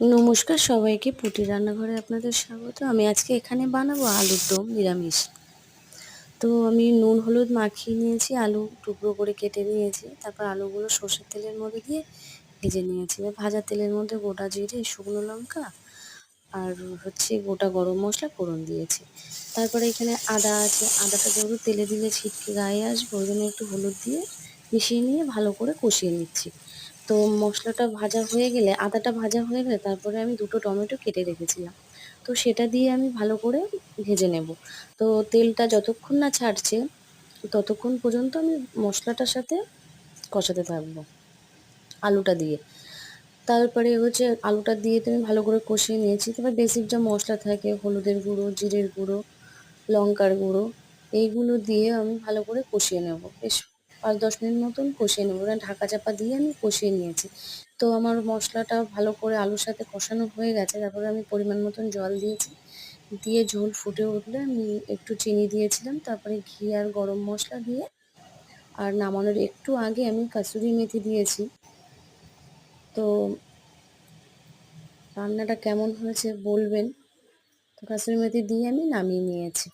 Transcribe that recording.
নমস্কার সবাইকে, পুটি রান্নাঘরে আপনাদের স্বাগত। আমি আজকে এখানে বানাবো আলুর দম নিরামিষ। তো আমি নুন হলুদ মাখিয়ে নিয়েছি, আলু টুকরো করে কেটে নিয়েছি, তারপর আলুগুলো সর্ষের তেলের মধ্যে দিয়ে ভেজে নিয়েছি। ভাজা তেলের মধ্যে গোটা জিরে, শুকনো লঙ্কা আর গোটা গরম মশলা ফোড়ন দিয়েছি। তারপরে এখানে আদা আছে, আদাটা যেহেতু তেলে দিলে ছিটকে গায়ে আসবে, ওই জন্য একটু হলুদ দিয়ে মিশিয়ে নিয়ে ভালো করে কষিয়ে নিচ্ছি। তো মশলাটা ভাজা হয়ে গেলে, আদাটা ভাজা হয়ে গেলে তারপরে আমি দুটো টমেটো কেটে রেখেছিলাম, তো সেটা দিয়ে আমি ভালো করে ভেজে নেব। তো তেলটা যতক্ষণ না ছাড়ছে ততক্ষণ পর্যন্ত আমি মশলাটার সাথে কষাতে থাকবো আলুটা দিয়ে। তারপরে আলুটা দিয়ে তো আমি ভালো করে কষিয়ে নিয়েছি। তারপর বেসিক যা মশলা থাকে, হলুদের গুঁড়ো, জিরের গুঁড়ো, লঙ্কার গুঁড়ো, এইগুলো দিয়ে আমি ভালো করে কষিয়ে নেব। বেশ ৫-১০ মিনিট মতন কষিয়ে নেব, ঢাকা চাপা দিয়ে আমি কষিয়ে নিয়েছি। তো আমার মশলাটা ভালো করে আলুর সাথে কষানো হয়ে গেছে। তারপরে আমি পরিমাণ মতন জল দিয়েছি, দিয়ে ঝোল ফুটে উঠলে আমি একটু চিনি দিয়েছিলাম। তারপরে ঘি আর গরম মশলা দিয়ে, আর নামানোর একটু আগে আমি কাসুরি মেথি দিয়েছি। তো রান্নাটা কেমন হয়েছে বলবেন। তো কাসুরি মেথি দিয়ে আমি নামিয়ে নিয়েছি।